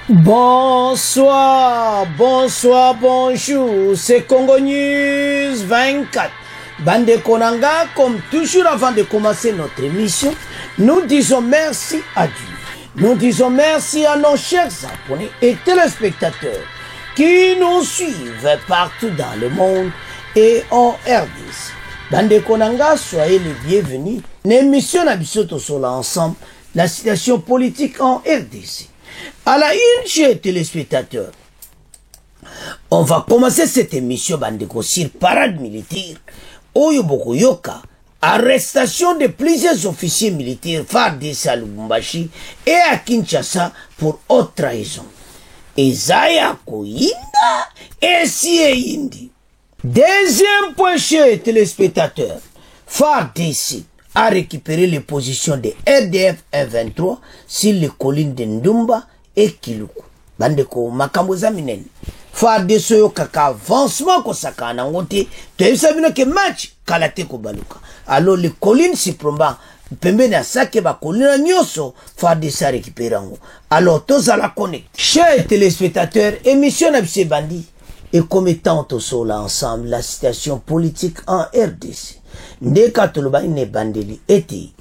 Bonsoir, bonsoir, bonjour, c'est Congo News 24. Bande Konanga, comme toujours avant de commencer notre émission, nous disons merci à Dieu. Nous disons merci à nos chers abonnés et téléspectateurs qui nous suivent partout dans le monde et en RDC. Bande Konanga, soyez les bienvenus. L'émission Nabisoto Sola ensemble, la situation politique en RDC. À la une, chers téléspectateurs, on va commencer cette émission Bandeko sur parade militaire. Oyoboko Yoka, arrestation de plusieurs officiers militaires FARDC à Lubumbashi et à Kinshasa pour haute trahison. Ezaya Koyinda et si Indi. Deuxième point, chers téléspectateurs, FARDC a récupéré les positions de RDF 123 sur les collines de Ndumba et Kiluku. Bandeko makamboza minene. FARDC yo kaka avancement ko sakana ngote. Tu as vu que match kalate ko baluka. Alors les collines si promba pembe na sake ba collines nyoso FARDC a récupéré ngo. Alors tous à la connect. Chers téléspectateurs, émission Nabse Bandi et comme étant tous là ensemble la situation politique en RDC. Ndeka toloba ine bandeli eti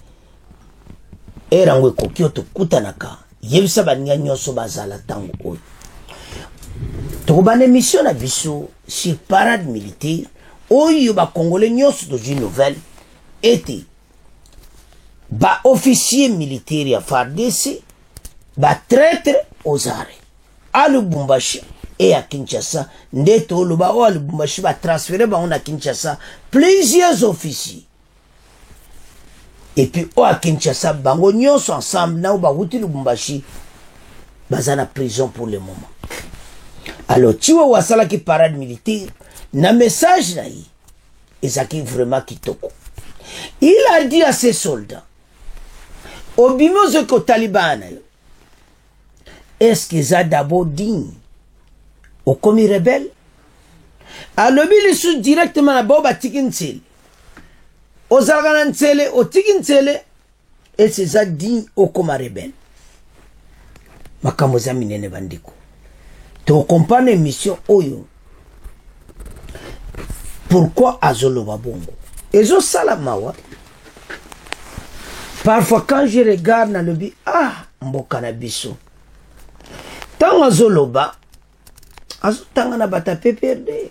erangwe kokioto kutanaka yebisa banya nyoso bazala tango oyo tokobana mission na biso sur parade militaire oyo ba congolais nyoso de nouvelle eti ba officier militaire ya FARDC ba traître aux arrêts à Lubumbashi et à Kinshasa, ndeto loba o Lubumbashi va transférer ba on à Kinshasa plusieurs officiers. Et puis o à Kinshasa bango nyonso ensemble na ba wuti Lubumbashi bazana prison pour le moment. Alors tiwa wasala ki parade militaire na message na yi ezaki vraiment kitoko. Il a dit à ses soldats obimoze ko Taliban est-ce qu'ils a d'abord digne au commis rebelle, à l'objet sous directement à Boba Tikintsel, aux Arganansele, au Tikintsele, et c'est ça dit au commis rebelle. Makamoza minene bandiko. Tu comprends l'émission Oyo. Pourquoi Azolo Babongo? Ezo Salamawa. Parfois quand je regarde dans le but, ah, Mbokanabiso. Tant Azoloba, azotangana bata PPRD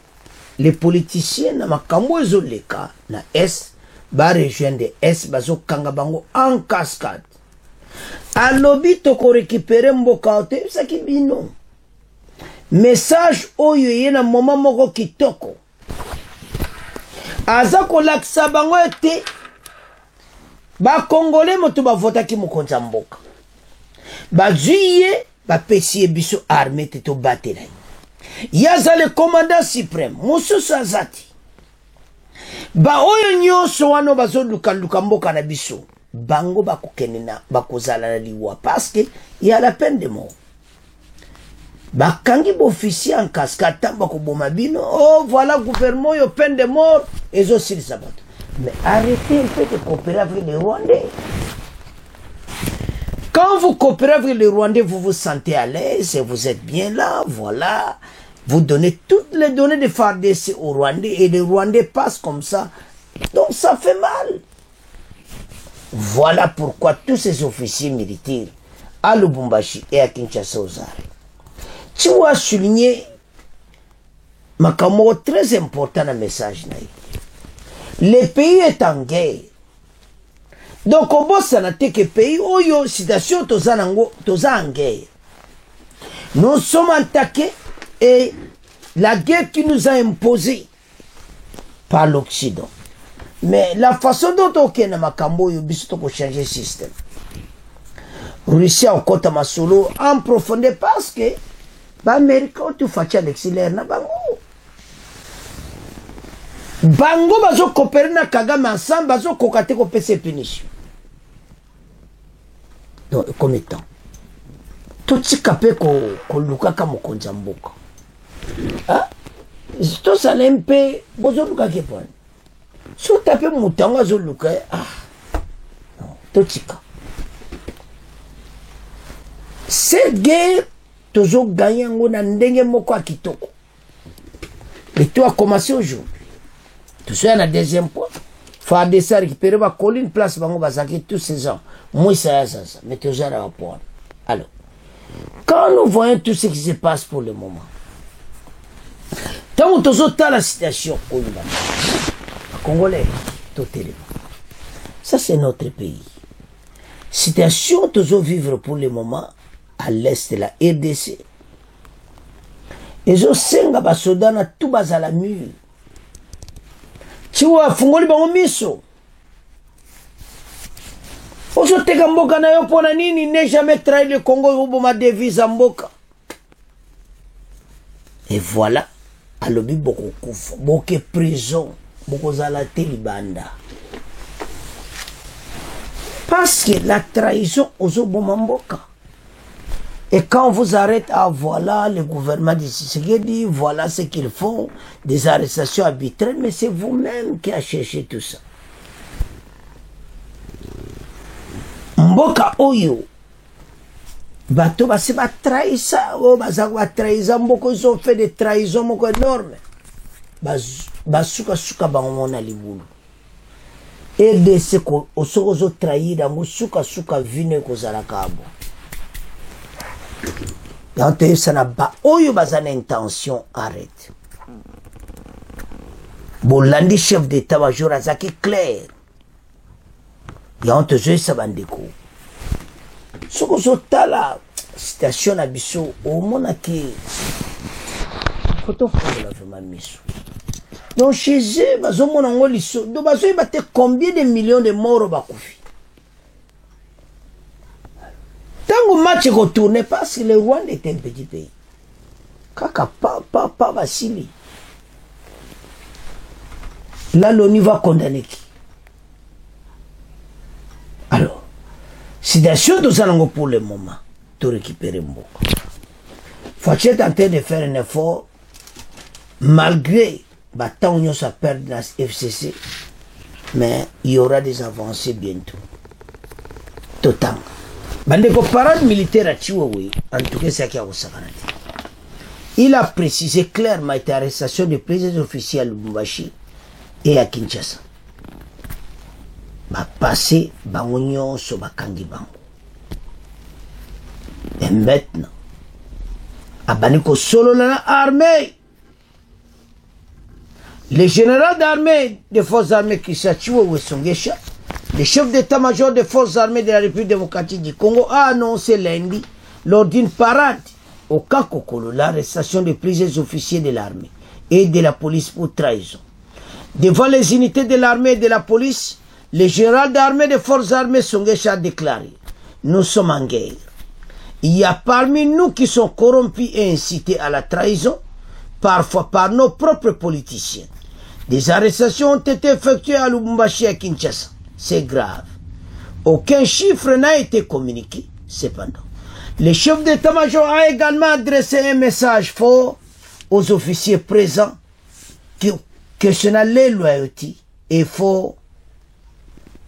les politiciens na makambo ezoleka na S ba rejoindre S bazo kanga bango en cascade alobi toko récupérer mboka te saki bino message oyo yena moment moko kitoko aza kolakisa bango ete ba congolais moto ba votaki mokonza mboka ba juye ba pesi biso armée te to batela. Yaza le commandant suprême, Moussou Azati. Ba oyo nyonso wano bazo luka mboka na biso. Bango bakukenena bakozala na liwa parce que il y a la peine de mort. Bakangi officier en cascade tamba ko bomabino. Oh voilà gouvernement yo peine de mort et zo sili sabat. Mais arrêtez un peu de coopérer avec les Rwandais. Quand vous coopérez avec les Rwandais, vous vous sentez à l'aise et vous êtes bien là, voilà. Vous donnez toutes les données de FARDC aux Rwandais et les Rwandais passent comme ça. Donc ça fait mal. Voilà pourquoi tous ces officiers militaires à Lubumbashi et à Kinshasa aux arrêts. Tu vois souligner ma camarade très important dans le message. Le pays est en guerre. Donc on bosse dans le pays où il y a une situation en guerre. Nous sommes attaqués et la guerre qui nous a imposée par l'Occident. Mais la façon dont on a makambo yo biso pour changer le système. Russie a encore ma solo en profondeur parce que l'Amérique tu fais l'exilère na bango. Bango bazo coopérer na Kagame ensemble bazo kokate ko pese punition. Donc comme étant tout ce capé ko luka ka mokonza mboka. Ah, to ça l'MP bozo luka ke point. Si tu tapes Moutanga Zoluka, ah, non, Totika. Cette guerre tozo gagné ngo na ndenge moko a kitoko. Et tout a commencé aujourd'hui. Tout ça, un deuxième point. Faut adresser à récupérer ma colline, place, bango, bazaki, tous ces gens. Moi, ça. Mais tout ça, rapport. Alors, quand nous voyons tout ce qui se passe pour le moment, tant que nous la situation, Congolais, tout élément. Ça, c'est notre pays. Situation que nous vivre pour le moment à l'est de la RDC. Et je sais que les soldats sont tout bas à la mur. Tu vois, fungoli bango miso. Oso teka mboka na yo pona nini ne jamais trahi le Congo ou ma devise mboka. Et voilà, alobi boko kufa, boke prison, boko zala te libanda. Parce que la trahison oso boma mboka. Et quand on vous arrête, voilà le gouvernement de Tshisekedi, voilà ce qu'ils font, des arrestations arbitraires, mais c'est vous-même qui avez cherché tout ça. Mboka oyo, bato basi ba trahisa, ba trahisa, mboko ils ont fait des trahisons moko énormes. Basuka suka bango na libulu. Et de ce ko osozo trahir, mo suka vine ko zalakabo. Donc, ça n'a pas une intention, arrête. Bon, lundi, chef d'état-major, c'est clair. Il y a un teuze, ça va déco. Ce que je la station à Bissau, au monde qui. Quand on fait la vraiment mission. Donc, chez eux, ils ont mon lisso. Donc, ils ont combien de millions de morts au Bakoufi? Tant que match est retourné, parce que le Rwanda est un petit pays. Kaka, pas Vassili. Là, l'ONU va condamner qui? Alors, situation de ça pour le moment, de récupérer Mboko. Faut tenter de faire un effort, malgré tant qu'on a perdu dans la FCC, mais il y aura des avancées bientôt. Total. Bandeko parade militaire à Chihuahua, en tout cas c'est qui a Osakanati. Il a précisé clairement l'arrestation de plusieurs officiers à Lubumbashi et à Kinshasa. Ba passé bangonyo so bakangi bango. Et maintenant, abaniko solo na armée. Le général d'armée des forces armées qui Chihuahua Songesha, le chef d'état-major des forces armées de la République démocratique du Congo a annoncé lundi, lors d'une parade au Kakokolo, l'arrestation de plusieurs officiers de l'armée et de la police pour trahison. Devant les unités de l'armée et de la police, le général d'armée des forces armées Songesha a déclaré « Nous sommes en guerre. Il y a parmi nous qui sont corrompus et incités à la trahison, parfois par nos propres politiciens. Des arrestations ont été effectuées à Lubumbashi et à Kinshasa. C'est grave. Aucun chiffre n'a été communiqué. Cependant, le chef d'état-major a également adressé un message fort aux officiers présents qui questionnent les loyautés et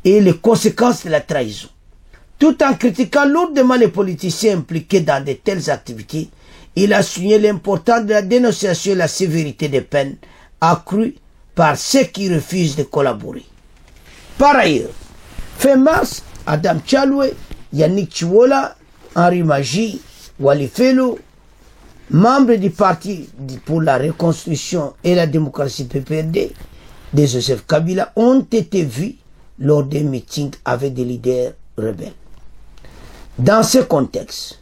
les conséquences de la trahison. Tout en critiquant lourdement les politiciens impliqués dans de telles activités, il a souligné l'importance de la dénonciation et la sévérité des peines accrues par ceux qui refusent de collaborer. Par ailleurs, fin mars, Adam Chaloué, Yannick Chiwola, Henri Magie, Wali Felo, membres du Parti pour la Reconstruction et la Démocratie PPRD de Joseph Kabila, ont été vus lors des meetings avec des leaders rebelles. Dans ce contexte,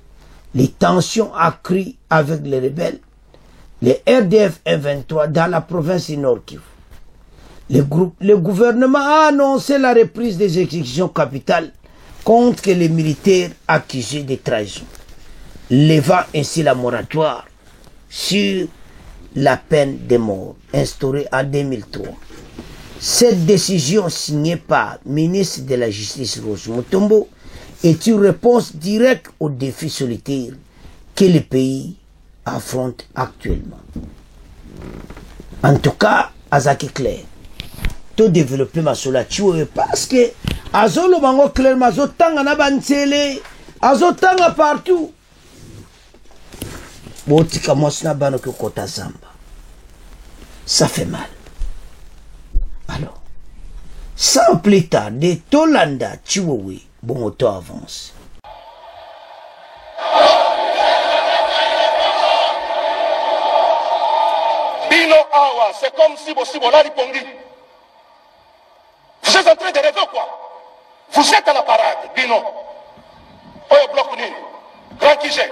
les tensions accrues avec les rebelles, les RDF M23 dans la province du Nord Kivu. Le gouvernement a annoncé la reprise des exécutions capitales contre les militaires accusés de trahison, levant ainsi la moratoire sur la peine de mort instaurée en 2003. Cette décision signée par le ministre de la Justice Rose Mutombo est une réponse directe aux défis solitaires que le pays affronte actuellement. En tout cas, Azaki clair. Tout développer ma sola parce que azolo bango clair mazotanga na bansele azotanga partout botika mwasi na bana ki kota zamba. Ça fait mal. Alors, sans plus tarder, Tolanda Chiwewe, bon auto avance. Bino Awa, c'est comme si vous l'avez répondu. Vous êtes en train de rêver quoi? Vous êtes à la parade, Bino. Oyo bloc nini? Grand Kigé.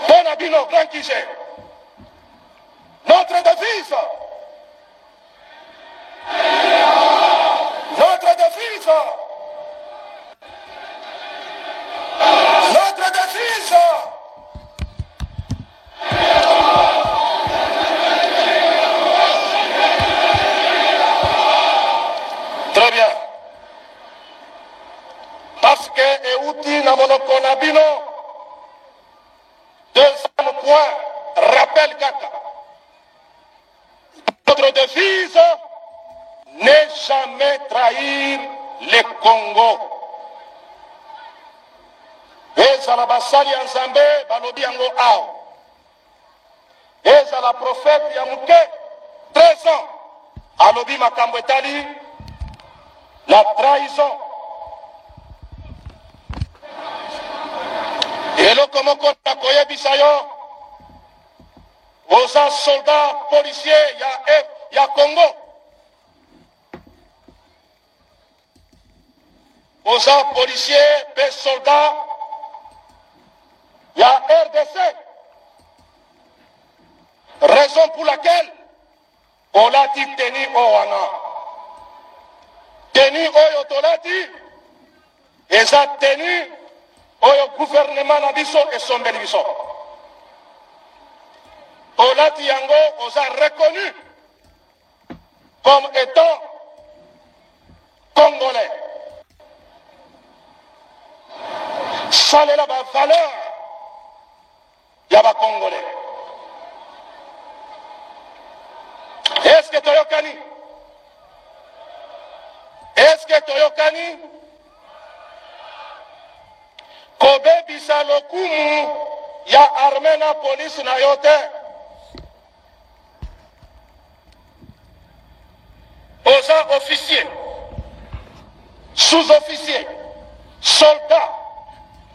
Bon Bino, Grand Kigé. Notre devise. Notre devise. Notre devise. Très bien. Parce que Euti Namonokona Bino, deuxième point, rappel Kaka. Notre devise, n'est jamais trahir le Congo. Ezala basali ya Nzambe balobi yango awa. Ezala prophète ya muke 13 ans. Alobi makambo etali la trahison. Eloko moko nakoyebisa yo oza soldat policier ya Congo. Oza policier pe soldat ya RDC. Raison pour laquelle olati teni owana. Teni oyo tolati eza teni oyo gouvernement na biso esombeli biso. Olati yango oza reconnu comme étant congolais. Salela ba valeur ya ba congolais. Est-ce que toyokani? Est-ce que toyokani? Kobe bisa lokumu ya armée na police na yote. Oza officier, sous-officier, soldat,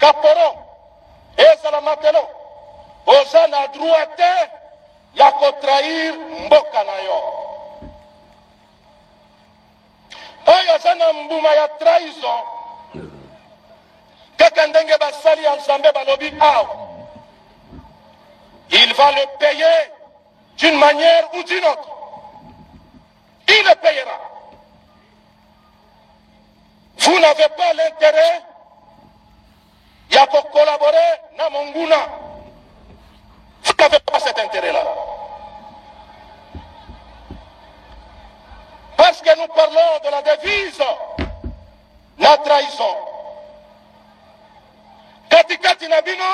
caporal, ezala matelo. Oza na droite ya kotrahir mboka na yo. Oyo oza na mbuma ya trahison. Kaka ndenge basali ya Nzambe balobi awa. Il va le payer d'une manière ou d'une autre. Il le payera. Vous n'avez pas l'intérêt ya ko collaborer na monguna. Vous n'avez pas cet intérêt-là. Parce que nous parlons de la devise, la trahison. Katikati na bino,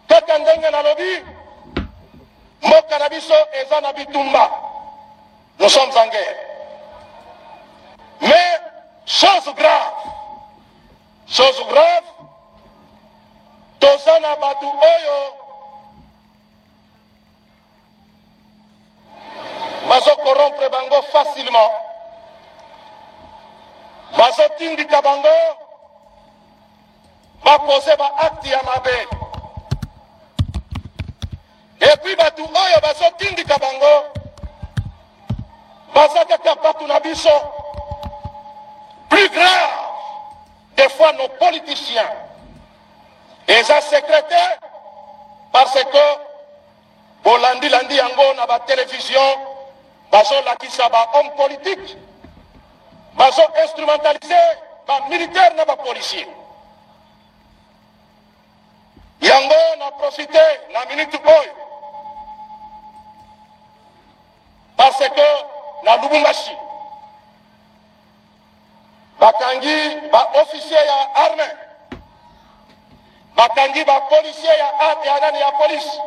kaka ndenge na lobi, mboka na biso eza na bitumba. Nous sommes en guerre. Mais, chose grave, tozana batu oyo, bazo corrompre bango facilement, bazo tindika bango, ba poser ba acte ya mabe. Et puis batu oyo bazo tindika bango, bazaka kapatu na biso. Plus grave, des fois nos politiciens et les secrétaires, parce que bolandi landi yango na ba télévision, bazo lakisa ba homme politique, bazo instrumentaliser ba militaire na ba policier. Yango na profité na minute oyo, parce que na Lubumbashi bakangi ba officier ya armée, bakangi ba policier ya police,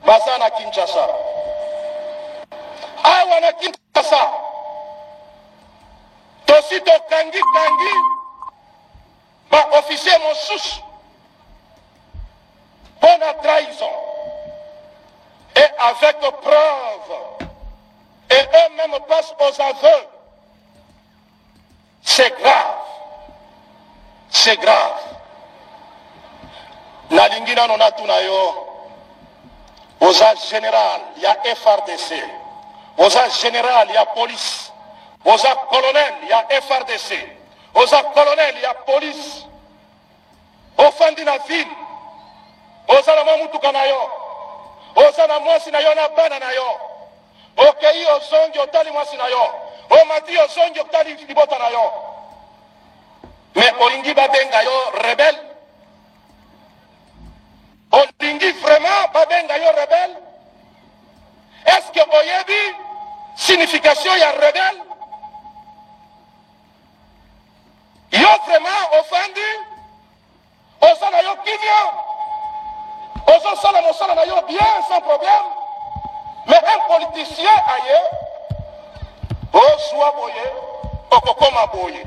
baza na Kinshasa. Awa na Kinshasa tosi aussi de Kangi Kangi, par officier Monsouche, pour la trahison, et avec preuve, et eux-mêmes passent aux aveux. C'est grave. C'est grave. Na lingina nona tunayo, oza général, il y a FRDC. Oza général, il y a police. Oza colonel, il y a FRDC. Oza colonel, il y a police. Ofandi na ville. Oza na mamutuka na yo. Oza na mwasi na yo na bana na yo. Okei ozongi otali mwasi na yo. Omati ozongi otali libota na yo. Mais olingi babenga yo rebelle. Olingi vraiment babenga yo rebelle. Est-ce que oyebi signification ya rebelle? Yo vraiment offendi? Osala yo kivyo? Ozo sala mosala na yo bien sans problème? Mais un politicien ailleurs, Oswa boye, okokoma boye.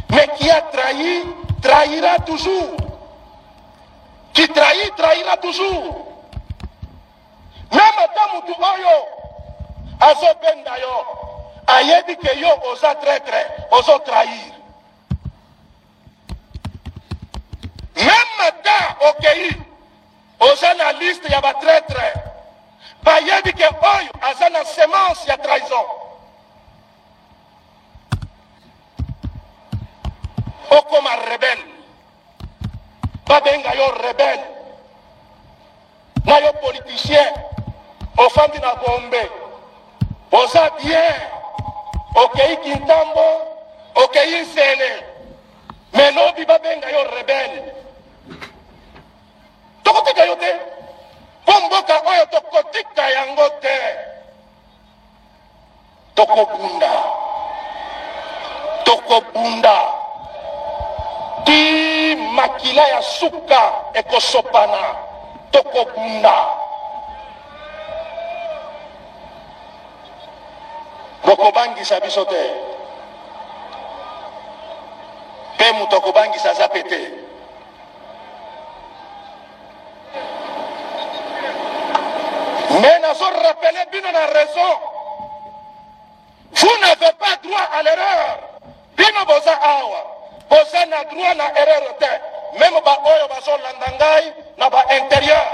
Mais qui a trahi, trahira toujours. Qui trahit, trahira toujours. Même dans Moutou Oyo, Azo Benda yo, ayebi ke yo osa traître, oso trahir. Même dans Okei, osa na liste ya ba traître, ba yebi ke Oyo, aza na semence ya trahison. Okoma rebelle. Babenga yo rebelle. Na yo politicien. Ofandi na bombe. Oza bien. Okei Kintambo. Okei Nsele. Menobi babenga yo rebelle. Tokotika yo te. Pomboka oyo tokotika yango te. Tokobunda. Tokobunda. Ti makila ya suka ekosopana tokobunda. Bokobangisa biso te. Pe mutokobangisa zapete. Mais nazo rappeler bino na raison. Vous n'avez pas droit à l'erreur. Bino boza awa. Vous avez droit à l'erreur. Même ba oyo baso landangai na ba intérieur.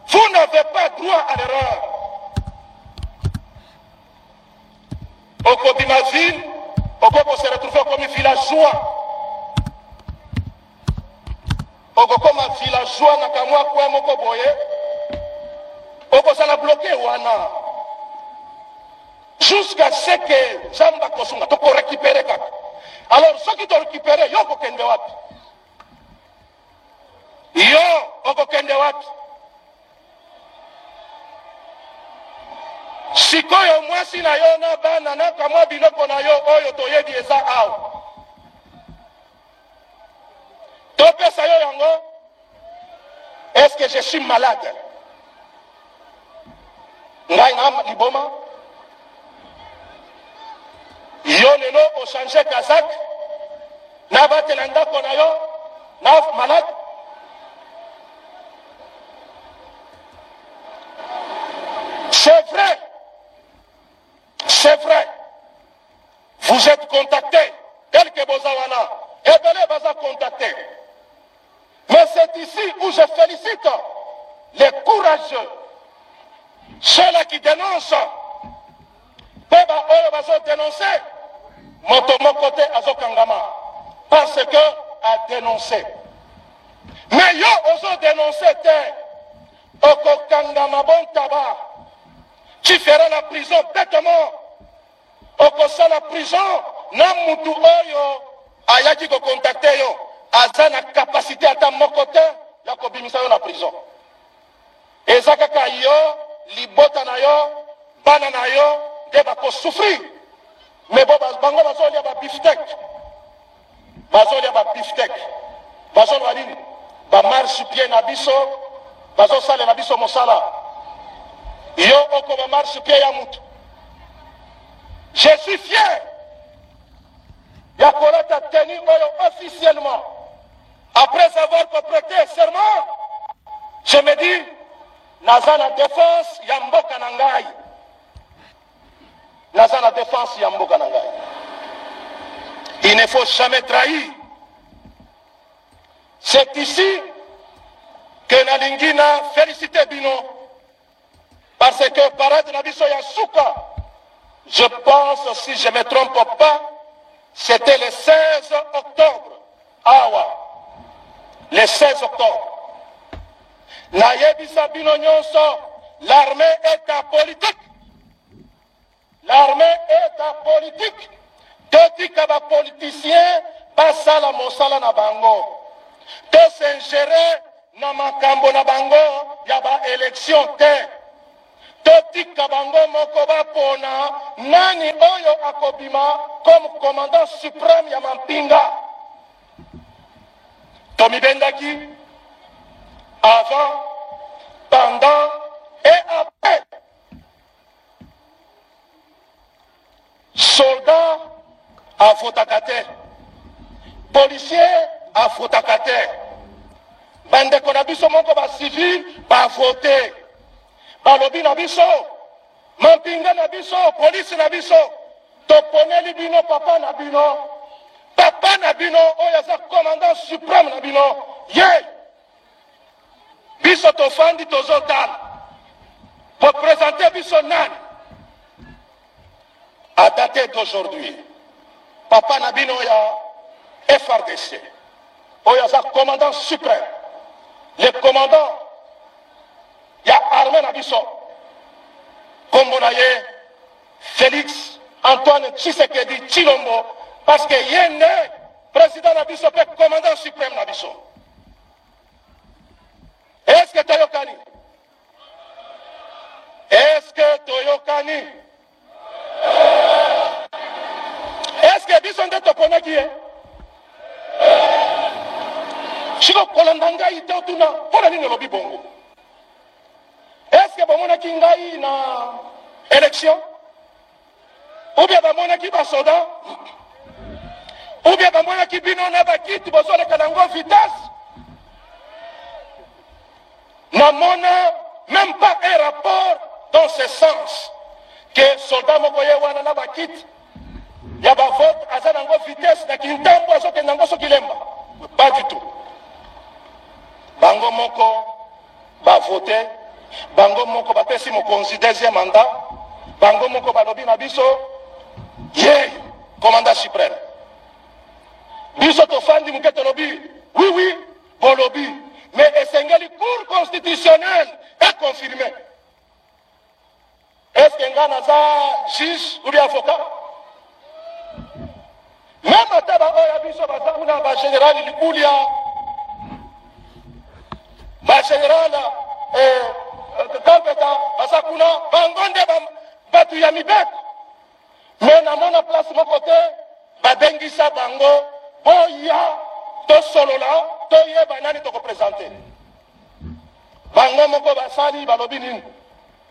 Vous n'avez pas droit à l'erreur. Au Kobimazine, au Kobo se retrouve comme un villageois. Au Kobo un villageois na kamwa kwa moko boye. Au Kobo ça bloqué wana. Jusqu'à ce que Jamba Kosunga to ko récupérer kaka. Alors, ceux qui t'ont récupéré, yo kokende wapi? Yo kokende wapi? Sikoyo mwasi na yo na bana na kamwa biloko na yo oyo toyebi eza awa. Topesa yo yango? Est-ce que je suis malade? Ngai na liboma? Yo lelo o changer kazak na batela ndako na yo na malade. C'est vrai, vous êtes contacté tel que Bozawana et Belé Baza contacté, mais c'est ici où je félicite les courageux, ceux-là qui dénoncent. Beba Oyo Bazo dénoncé, mon côté Azo Kangama, parce que a dénoncé. Mais yo oso dénoncé Oko Kangama bon tabac, tu feras la prison bêtement. Oko sa la prison, Namutu Oyo, Ayaki ko contacté yo, Aza na capacité à ta mon côté, Yako bimisa yo la prison. Ezakaka yo, libota na yo, bana na yo, deba ko souffrir. Mais bon, bango bazo lia ba beefsteak. Bazo lia ba beefsteak. Bazo wadini, ba marche pied na biso, bazo sale na biso mosala. Yo oko ba marche pied ya mutu. Je suis fier. Yakolata tenu officiellement. Après avoir prêté serment, je me dis, Nazana défense Yamboka Nangai. Nazana défense Yamboka Nangai. Il ne faut jamais trahir. C'est ici que Nalingina félicité Bino. Parce que parade Nabiso Yasuka, je pense, si je ne me trompe pas, c'était le 16 octobre. Awa. Le 16 octobre. Nayebisa Bino Nyonso, l'armée est apolitique. L'armée est apolitique. Toti kaba politicien, passa la mosala na bango. To s'ingérer na makambo na bango, yaba élection te. Toti kabango moko ba pona, nani oyo akobima comme commandant suprême ya Mampinga. Tomi Bendaki, avant, pendant et après. Soldats à Fotakate, policiers à Fotakate, bande konabiso moko ba civil ba voter, ba lobi na biso, Mampinga na biso, police na biso, toponeli bino papa na bino, oyaza commandant suprême na bino, ye, biso tofandi tozotal, pour présenter biso nani. À dater d'aujourd'hui, Papa Nabino ya FRDC, Oyaza commandant suprême, le commandant ya armée Nabiso, Kombonaye, Félix Antoine Tshisekedi Tshilombo, parce que Yende, président Nabiso, commandant suprême Nabiso. Est-ce que Toyokani? Est-ce que Toyokani? Est-ce que Bisonde Toponaki est? Chiko Kolandanga ite otuna, pona nini lobi bongo? Est-ce que Bamonaki ngai na élection? Ou bien Bamonaki basoda? Ou bien Bamonaki bino na bakiti bozole kanango vitesse? Namona même pas un rapport dans ce sens que soldat mokoye wana na bakiti ya ba vote azanango vitesse na kintambo azoke nango sokilemba pas du tout. Bango moko ba voter, bango moko ba pesi mokonzi deuxième mandat, bango moko ba lobi na biso ye commandant suprême. Biso to fandi muketo lobi, oui, bon lobby, mais esengeli cour constitutionnelle est confirmé. Est-ce que Ngana za juge ou bien avocat? Même à Taba Oya Biso Bazauna, ba général Likulia, ba général Kampeta, Basakuna, Bangonde, Batuyamibek. Mais na mon place mon côté, Badengisa Bango, Boya, to solola, to ye banani to représenter. Bango moko basali balobinin.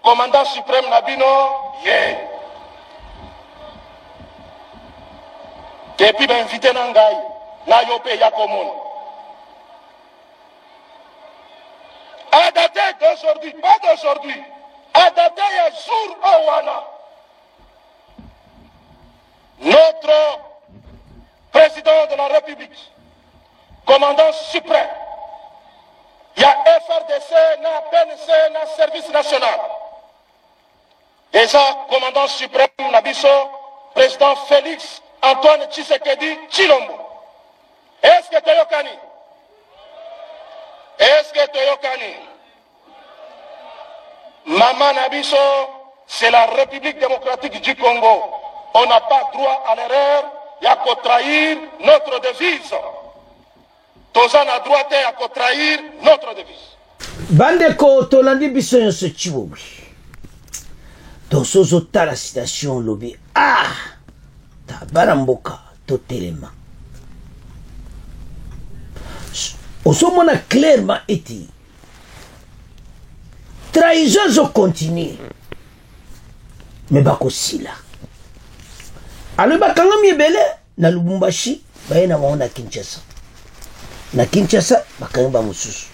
Commandant suprême Nabino, yeah. Et puis ben invité Nangai, na yope yakomon. À dater d'aujourd'hui, pas d'aujourd'hui, à dater ya jour Owana. Notre président de la République, commandant suprême, il y a FRDC, na PNC, na service national. Déjà, commandant suprême Nabiso, président Félix Antoine Tshisekedi Tshilombo. Est-ce que Toyokani? Est-ce que Toyokani? Maman Nabiso, c'est la République démocratique du Congo. On n'a pas droit à l'erreur, il y a qu'à trahir notre devise. Tozan a droit à qu'à trahir notre devise. Bandeko Tolandi Biso Yonso Chiwowi. Dans ce la citation lobby, ah, ta baramboka totelema. Osomona clairement été. Trahison continue. Mais bako sila. Alors bakanga miebele na Lubumbashi baye na na Kinshasa. Na Kinshasa bakanga ba mususu.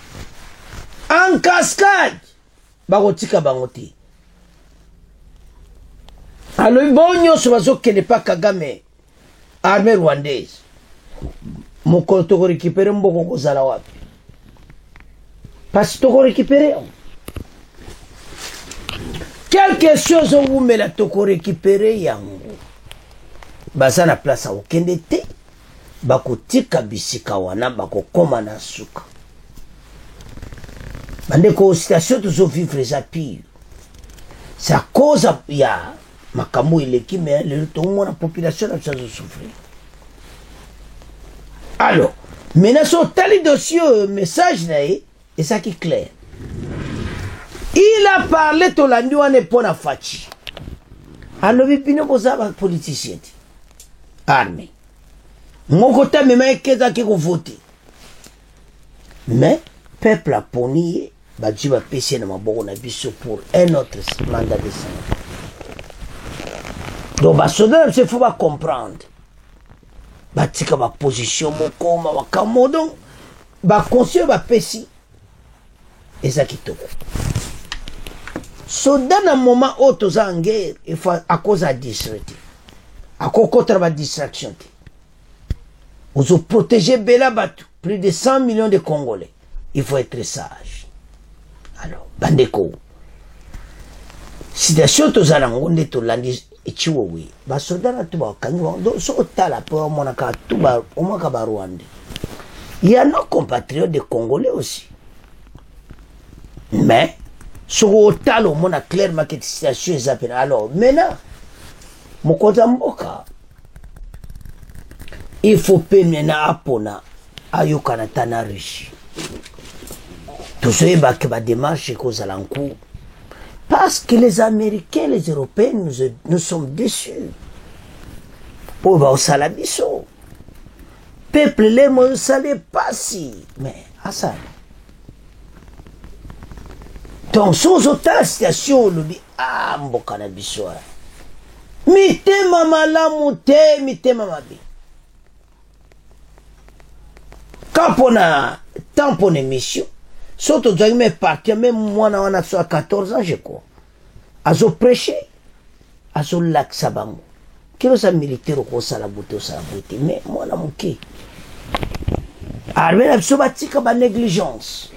En cascade bakotika bango te. Alors bonyo so bazokende pa Kagame armée rwandaise. Mokolo toko récupérer mboko kozala wapi? Parce que toko récupérer. Quelque chose on vous met la toko récupérer yango. Baza na place a okende te. Bakotika bisika wana bakokoma na suka. Bandeko situation toujours vivre les pire. C'est à cause ya makambo ileki mais le tout la population a besoin de souffrir. Alors, maintenant sur tali dossier message là et ça qui est clair. Il a parlé to landi wana pona fachi. Alors bipino boza ba politicien. Armée. Mokota mema ekeza ki ko voter. Mais peuple a poni badji ba pesi na maboko na biso pour un autre mandat de Sénat. Donc ba soda il faut pas comprendre. Ba tika ba position moko ma wakamodon ba conseil ba pesi ezakito. Soda na moment auto za en guerre il faut à cause de distraction. À cause de la distraction. Vous protégez Bela Batu, plus de 100 millions de Congolais. Il faut être sage. Alors, bandeko. Situation to zalangonde to landi echiwowe. Ba soldats to ba kanyo do so tala po monaka to ba omaka ba Rwanda. Il y a nos compatriotes de Congolais aussi. Mais sur talo mona clairement que situation est appelée. Alors, maintenant mokoza mboka il faut payer na apona ayokana tana riche. Tout ce qui va démarcher cause à l'encours. Parce que les Américains, les Européens, nous sommes déçus. Pour va au salabiso. Peuple, les mots ne savent pas si. Mais, à ça. Donc, sous autant situation, le dit, ah, mbokana biso. Mite mama la mute, mite mama bi. Quand on a tant pour émission, surtout dans mes parties, même moi, on a 14 ans, je crois. Azo prêché, azo lac sabango. Quel est le militaire au salaboté, mais moi, on a manqué. Armée, elle se bâtit comme une négligence.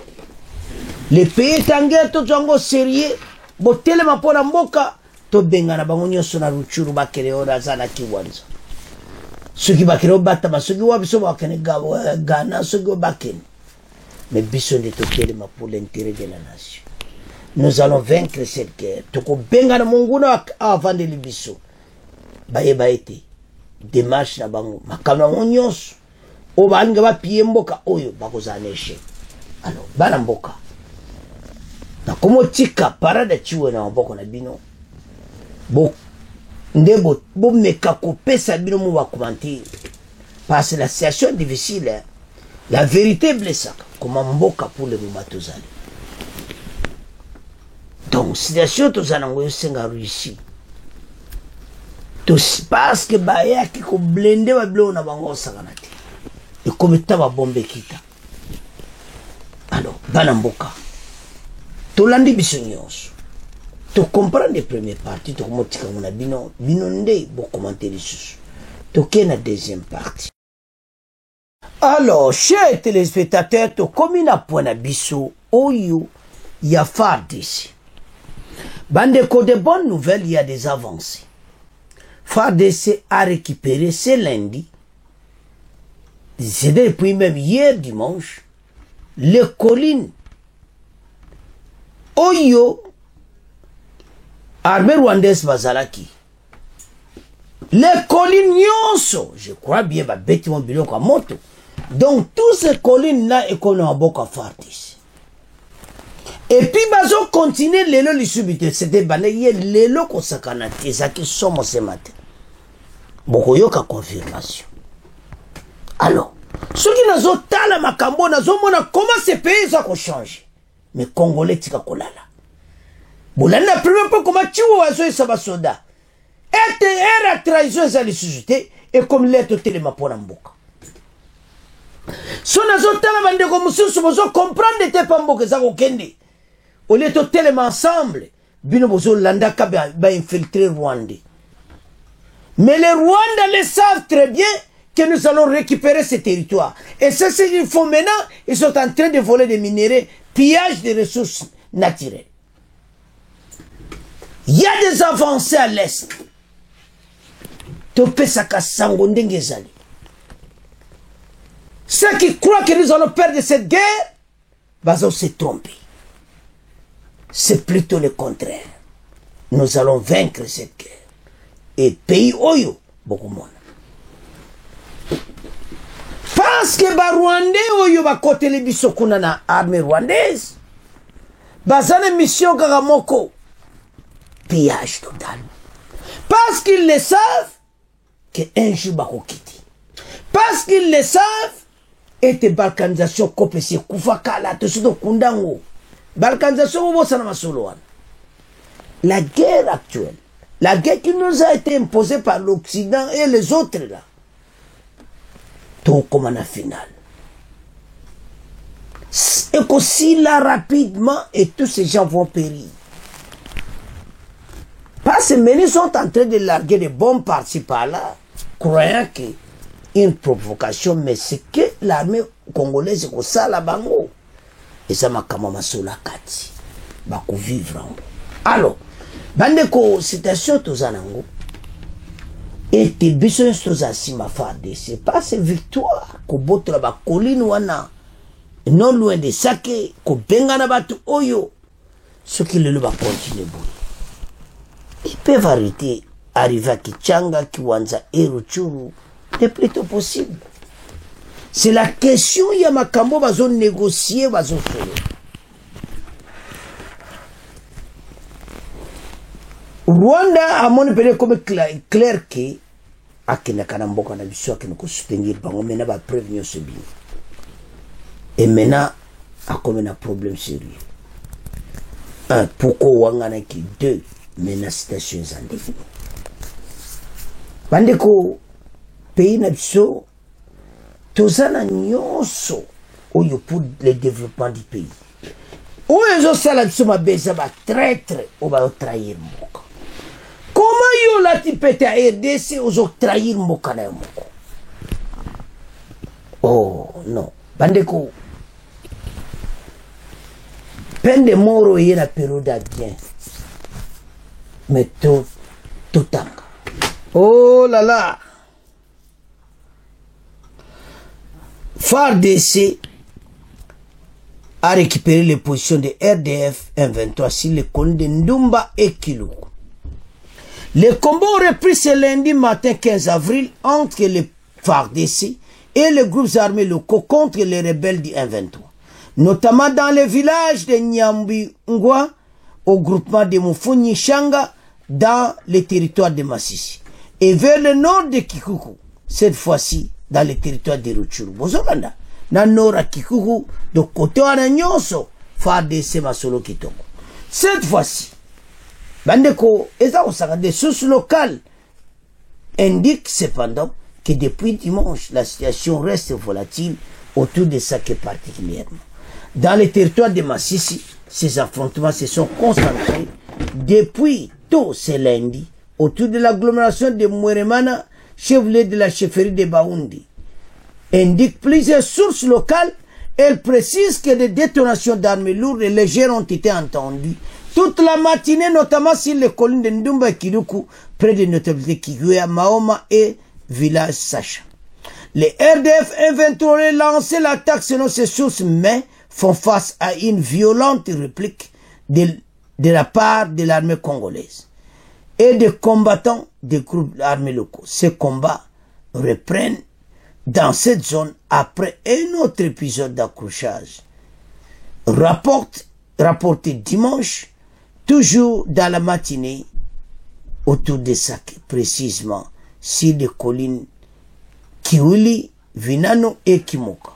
Les pays est en guerre, tout le sérieux, bon, tellement pour la moka, tout bengana, bangonio, son a ruchuru, bakere, ora, zana, kiwanza. Ceux qui bakere, batama, ceux qui wabiso, bakene, Ghana, ceux qui bakene. Mais biso de tellement pour l'intérêt de la nation. Nous allons vaincre cette guerre. Toko bengana monguna avant de l'Ibiso. Baye baete. Démarche na bango. Makana onyos. Oba anga ba piye mboka oyo bakozaneshe. Alors, bana mboka. Na komo tika parada chiwe na mboko na bino. Bo ndebo bo meka kopesa bino mu ba commenter. Parce que la situation est difficile. Hein? La vérité blessaka. Comment mboka pour le Mumatozali. Donc, situation tozanango senga réussi. Parce que baya qui ko blende wa blo na bango sakanati. Et comme taba bombe kita. Alors, bana mboka. Tolandi bisonyos. Tu comprends les premières parties, tu motika mona bino nde bo commenter les sous. Tu ken la deuxième partie. Alors, chers téléspectateurs, tu comme na point biso oyo ya FARDC. Bandeko de bonnes nouvelles, il y a des avancées. FARDC a récupéré ce lundi, c'est depuis même hier dimanche, les collines Oyo, armée rwandaise Bazalaki. Les collines Nyonso, je crois bien, bah, bêti mon bilon comme moto. Donc, tous ces collines-là, et qu'on a un bon FARDC. Et puis, bazo continue l'élo li subite. C'était balayé l'élo qu'on s'akanati. Ça qui sommes ce matin. Beaucoup yoka confirmation. Alors, ceux qui n'ont pas la makambo, n'ont pas comment ces pays ça change. Mais Congolais tika kolala. Boulana première fois comment tu vois ça va soda. Era trahison za suscité et comme l'être telema pona mboka. So nazotala bandeko mususu bozo comprendre te pa mboka za kokende. Au lieu de telema ensemble, bino bozo landaka ba infiltrer Rwanda. Mais les Rwandais le savent très bien que nous allons récupérer ces territoires. Et c'est ce qu'ils font maintenant. Ils sont en train de voler des minéraux, pillage des ressources naturelles. Il y a des avancées à l'Est. Ceux qui croient que nous allons perdre cette guerre, vont se tromper. C'est plutôt le contraire. Nous allons vaincre cette guerre. Et pays oyo, beaucoup moins. Parce que ba Rwandais oyo ba côté les biso kuna na armée rwandaise. Bazana mission kagamoko. Pillage total. Parce qu'ils le savent qu'un jour bako kiti. Parce qu'ils le savent et balkanisation kopesi kufakala to sudo kundango. Balkanisation obo sana masolo. La guerre actuelle, la guerre qui nous a été imposée par l'Occident et les autres là. Tout comme en finale. Et qu'aussi là rapidement et tous ces gens vont périr. Parce que ils sont en train de larguer des bombes par-ci par-là, croyant que une provocation, mais c'est que l'armée congolaise est comme ça là-bas. Et ça m'a quand même la kati. Bah, qu'on vivre en haut. Alors, bandeko, citation tous en ango. Et tes besoins tous assis ma farde. C'est pas ces victoires qu'on botte là-bas, colline wana. Non loin de Sake, qu'on benga na batu oyo. Ce qui le va continuer. Ils peuvent arrêter, arriver à Kichanga, Kiwanza et Ruchuru, le plus tôt possible. C'est la question, il y a ma cambo, bazon négocier, bazon faire. Rwanda a mon appelé comme clair que a qui n'a qu'à n'importe quel biso qui nous soutenir, bango mena va prévenir ce bien. Et maintenant, a comme un problème sérieux. Un, pourquoi wangana qui deux, mena situation indéfinie. Bandeko, pays na biso, tozana nyonso, oyo pour le développement du pays. Oyo zo sala biso mabeza ba traître, o ba trahir mboka. Comment yo la tipete à RDC ozo trahir mboka na moko? Oh non, bandeko. Peine de mort y la période à bien. Mais tout tanga. Oh là là. FARDC a récupéré les positions de RDF M23 sur les colonies de Ndumba et Kilou. Les combats ont repris ce lundi matin 15 avril entre les FARDC et les groupes armés locaux contre les rebelles du M23, notamment dans les villages de Nyambingwa, au groupement de Mufuni Shanga, dans les territoires de Massissi, et vers le nord de Kikuku, cette fois-ci dans les territoires de Rutshuru. Bozolanda, dans le nord de Kikuku, de côté de Nyonso, FARDC Masolo Kitoko. Cette fois-ci, Bandeko, des sources locales indiquent cependant que depuis dimanche, la situation reste volatile autour de Sake particulièrement. Dans les territoires de Massissi, ces affrontements se sont concentrés depuis tôt ce lundi autour de l'agglomération de Mweremana, chef-lieu de la chefferie de Baoundi. Indiquent plusieurs sources locales. Elles précisent que des détonations d'armes lourdes et légères ont été entendues toute la matinée, notamment sur les collines de Ndumba et Kiruku, près des notabilités Kiguya, Mahoma et village Sacha. Les RDF M23 ont lancé l'attaque selon ces sources, mais font face à une violente réplique de la part de l'armée congolaise et des combattants des groupes armés locaux. Ces combats reprennent dans cette zone après un autre épisode d'accrochage. Rapporté dimanche, toujours dans la matinée, autour de Sake, précisément sur les collines Kiwili, Vinano et Kimoka.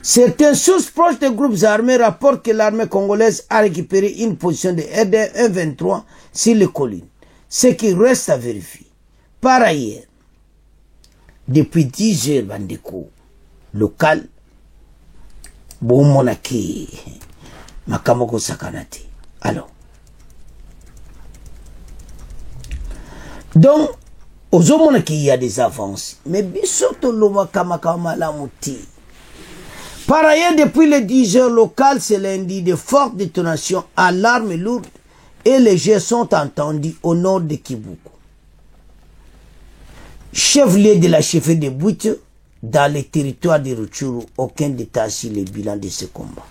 Certaines sources proches des groupes armés rapportent que l'armée congolaise a récupéré une position de RDF M23 sur les collines. Ce qui reste à vérifier. Par ailleurs, depuis 10 heures, bandeko, local, bon monaki, makamoko sakanati. Alors, donc, aux hommes qui y a des avances, mais bisoto loma kamakama la mouti. Par ailleurs, depuis les 10 heures locales, c'est lundi de fortes détonations à l'arme lourde et légères sont entendus au nord de Kibuku. Chef-lieu de la chefferie de Bouite, dans les territoires de Rutshuru, aucun détail sur le bilan de ce combat.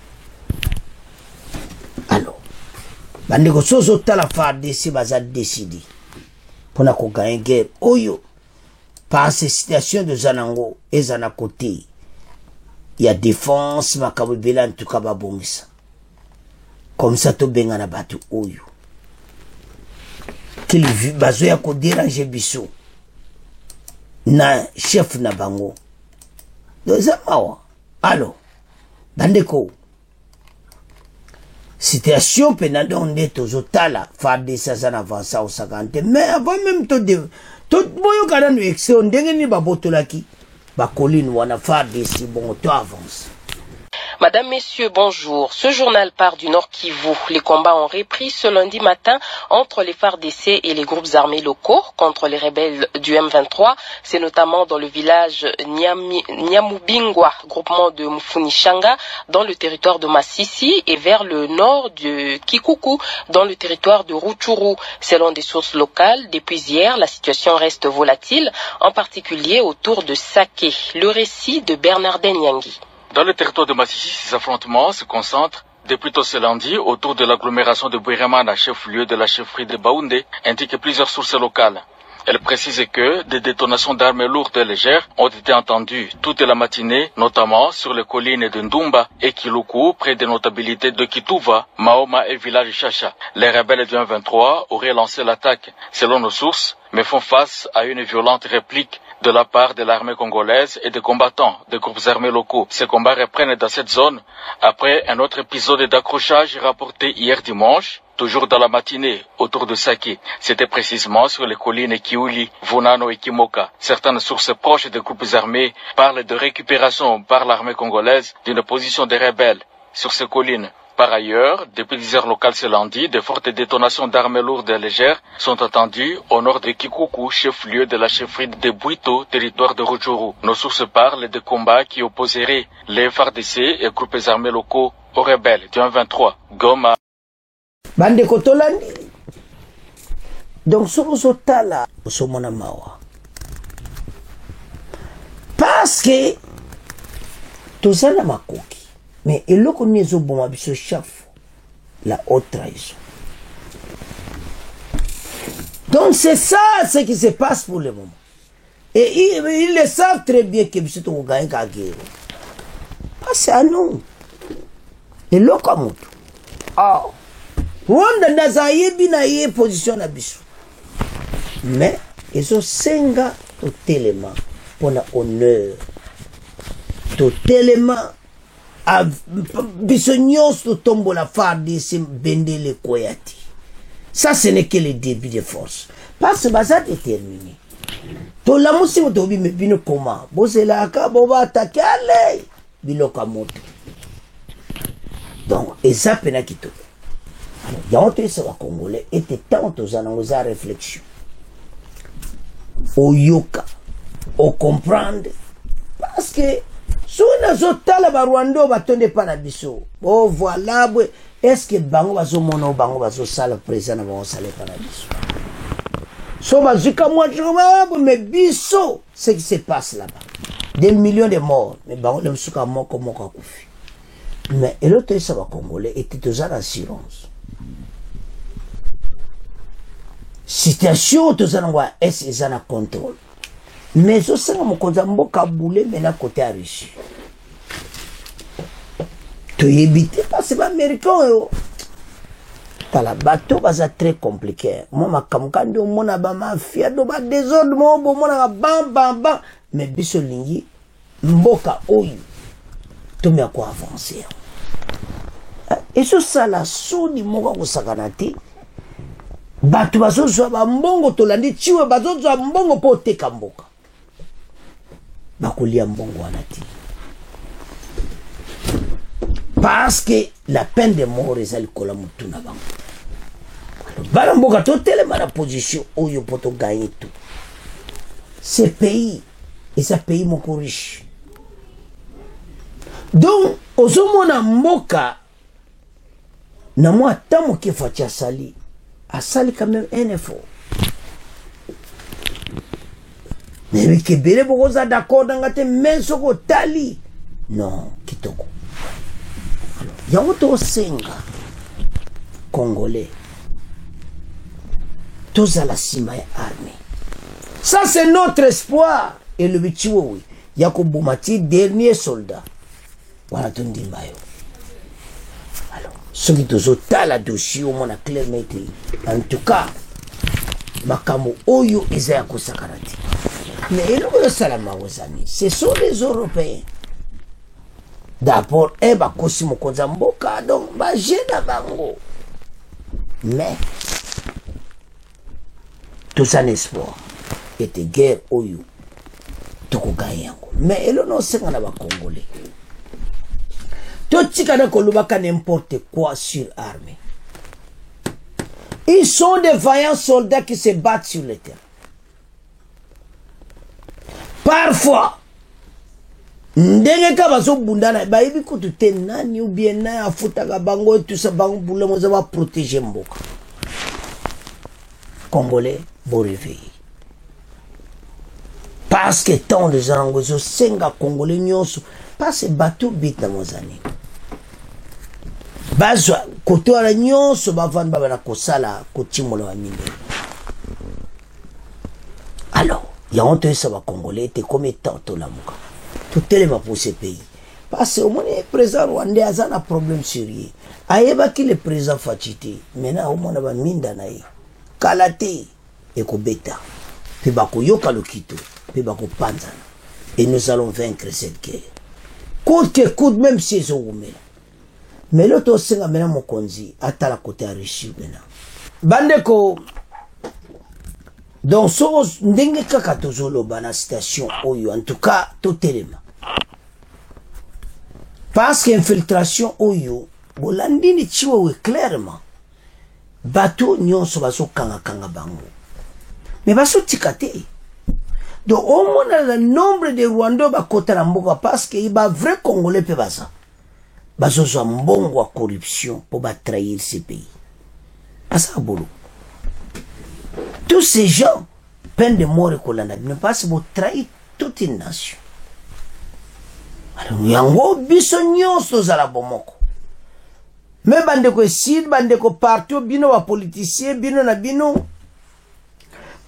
Alors, bandeko soso tala FARDC baza décidé pour na gagner guerre. Oyo, par ces situations de Zanango et Zanakote, il y a défense, makabubela en tout cas babongisa. Comme ça, to benga na batu oyo. Qu'il bazo ya ko déranger biso. Na chef na bango. Dozamawa. Alors, bandeko. Situation pénale on est aux otala. FARDC ça avance au 50. Mais avant même tout boyo kada no excès on dengeni babotolaki. Bakolin wana FARDC bon to avance. Madame, Messieurs, bonjour. Ce journal part du Nord Kivu. Les combats ont repris ce lundi matin entre les FARDC et les groupes armés locaux contre les rebelles du M23. C'est notamment dans le village Nyamubingwa, groupement de Mufunishanga, dans le territoire de Masisi, et vers le nord de Kikuku, dans le territoire de Rutshuru. Selon des sources locales, depuis hier, la situation reste volatile, en particulier autour de Sake. Le récit de Bernardin Nyangi. Dans le territoire de Masisi, ces affrontements se concentrent depuis tôt ce lundi autour de l'agglomération de Bouiremana, chef-lieu de la chefferie de Baoundé, indiquent plusieurs sources locales. Elle précise que des détonations d'armes lourdes et légères ont été entendues toute la matinée, notamment sur les collines de Ndumba et Kiluku, près des notabilités de Kituva, Mahoma et village Chacha. Les rebelles du M23 auraient lancé l'attaque, selon nos sources, mais font face à une violente réplique de la part de l'armée congolaise et des combattants des groupes armés locaux. Ces combats reprennent dans cette zone après un autre épisode d'accrochage rapporté hier dimanche, toujours dans la matinée, autour de Sake. C'était précisément sur les collines Kiuli, Vunano et Kimoka. Certaines sources proches des groupes armés parlent de récupération par l'armée congolaise d'une position des rebelles sur ces collines. Par ailleurs, depuis 10 heures locales ce lundi, de fortes détonations d'armes lourdes et légères sont attendues au nord de Kikuku, chef-lieu de la chefferie de Bouito, territoire de Rutshuru. Nos sources parlent de combats qui opposeraient les FARDC et groupes armés locaux aux rebelles du M23. Goma. Bande Kotolandi. Donc, ce tala, ce monamawa. Parce que, tout ça n'a pas coquille. Mais il a connu ce bon ce chef, la haute trahison. Donc c'est ça ce qui se passe pour le moment. Et ils le savent très bien que c'est un gars qui a gagné. Ah, c'est à nous. Et là, comme tout. Ah. Rwanda n'a pas eu position à Bissou. Mais ils ont 5 gars totalement pour l'honneur. Totalement. Bisognos to tombo la FARDC bende le koyati. Ça ce n'est que le début de force. Parce que ça déterminé. To la musi moto bi me bino comment. Bosela ka boba attaquer allez. Biloka moto. Donc et ça pena kito. Il y a honte ça va congolais était tant aux annonces à réflexion. Au yoka. Au comprendre parce que si on a tala barwando batonde pa na biso. Oh voilà, est-ce que bango bazo mono bango bazo sala présent na bango sala pa na biso. So bazuka moi mais biso ce qui se passe là-bas. Des millions de morts, mais bango le suka moko moko kufi. Mais et l'autre ça va congolais était toujours en assurance. Situation tous en est en contrôle. Mais au sein de mon mboka boulé maintenant côté à Russie. Tu éviter parce que les Américains par la bateau c'est très compliqué. Moi ma kamkandi au mona ba mafia do ba désordre mo bo mona bam bam bam mais biso lingi mboka oyo to me quoi avancer. Et ce ça la soni moko ko sakanati bato bazozwa bambongo tolandi chiwe bazozwa mbongo po oteka mboka bakolia mbongo wana ti parce que la peine de mort ezali kola mutu na bango bana mboka totelema na position oyo po toganye tout ce pays eza pays moko riche donc ozomona mboka na mwa ata moke faci asali quand même un effort mais mikebele bokoza d'accord nanga te mais soko otali non kitoko yango tosenga congolais tozala nsima ya armée. Ça c'est notre espoir et le bichiwo ya koboma ti dernier soldat wana tondimba yo. Alors soki tozotala dossier omona clairement te en tout cas makambo oyo eza ya kosakana te mais eloko yosalama ozani ce sont les Européens d'abord bakosi mokonzi ya mboka donc bagena bango mais tous un espoir était guerre oyo tokoganya yango mais elono osenga na bakongolais totikana kolobaka n'importe quoi sur armée. Ils sont des vaillants soldats qui se battent sur le terrain. Parfois ndenge ka bazobundana bayibi kutu te nani ou bien na afutaka bango tout ça bango bula moza ba protéger mboka. Congolais bon réveil. Parce que tant de gens ngozo senga congolais nyonso parce bateau bit na mozani. Bazwa koto ala nyonso bavanda bana kosala kotimola wa minde. Alors, ya honte ça va congolais te comme tant to la muka. Tout est pour ce pays. Parce que au moins le président rwandais a un problème sérieux. Ayeba ki le président Fachité. Maintenant au moins ba minda na ye. Kalate et kobeta. Pe bako yoka lokito, pe bako panzana. Et nous allons vaincre cette guerre. Coûte que coûte même si ils ont oumela. Mais l'autre senga mena mokonzi atala côté à Russie maintenant. Bandeko donc so ndenge kaka tozolo bana station oyo en tout cas totelema. Parce qu'infiltration oyo bolandini chiwe clairement bateau nyonso baso kanga bango. Mais baso tikate. Donc au moins le nombre de Rwandais bakota na mboka parce que il ba vrai congolais pe basa. Baso so mbongo wa corruption pour ba trahir ce pays. Asa bolo. Tous ces gens peine de mort et kolanda ne passe pour trahir toute une nation. Alors yango biso nyonso za la bomoko. Mais bandeko sid bandeko partout bino wa politicien bino na bino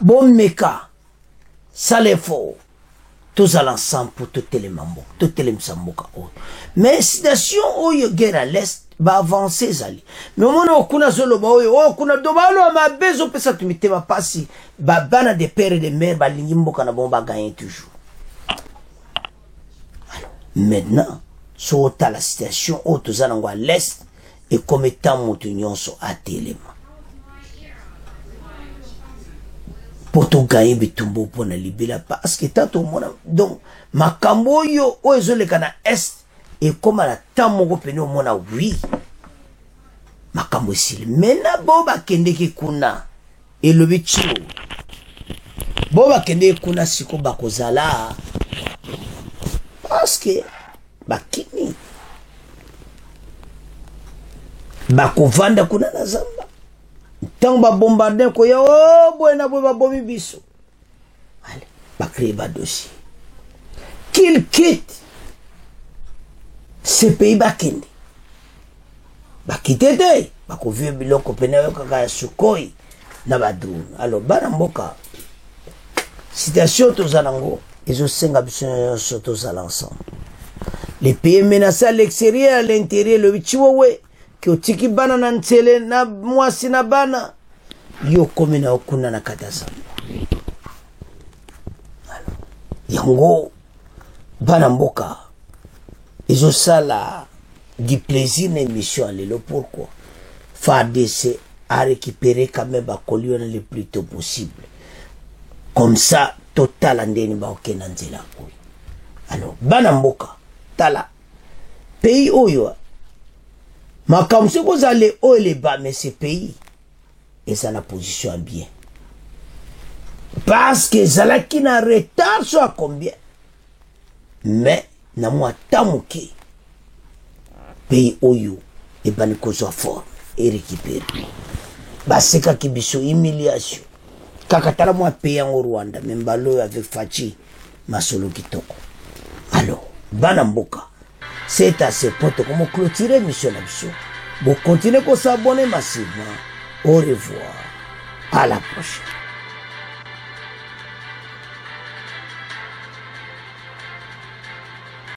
bon meka ça les faut tous à l'ensemble pour tout les mambo tout les msamboka. Mais situation oyo guerre à l'est va avancer zali mais mona kuna zolo ba oyo kuna dobalo ma bezo pesa tumitema pasi ba bana de père et de mère ba lingi mboka na bomba gagner toujours. Alors maintenant sur la situation au tozango à l'est et comme étant moutunion à téléma pour tout gagner bitumbo pour na libérer parce que tant au monde donc makambo yo ozo le kana est et comme la tamongo peno mona oui makambo sil mena boba kende ki kuna et le bichiro boba kende kuna siko bakozala parce que bakini bakovanda kuna na zamba tant ba bombarder ko ya oh boena bo ba bomi biso allez ba créer ba dossier qu'il quitte ce pays bakende bakite te bakovie biloko pena yo kaka sukoi na ba drone. Alors bana mboka situation tozanango ezo senga biso so tozala ensemble. Les pays menacés à l'extérieur, à l'intérieur, le bichiwowe ki otiki bana na ntele na mwasi na bana yo komi na okuna na katasa. Yango bana mboka ezo sala du plaisir na émission lelo. Pourquoi FARDC à récupérer quand même Bakolio le plus tôt possible. Comme ça, total andeni ba okena nzela koy. Alors, banamboka, tala, pays oyo, makamse vous allez haut et les bas, mais ces pays, et ça la position bien. Parce que Zalaki n'a retard sur combien. Mais, na moi tamuke, pays oyo, et baniko soit fort, et récupérer. Baseka kibiso humiliation. Kakatala moi pays en Rwanda, même balo avec Fachi, masolo kitoko. Alors, banamboka, c'est à ce point comment clôturer mission d'absolu. Vous continuez à s'abonner massivement. Au revoir. À la prochaine.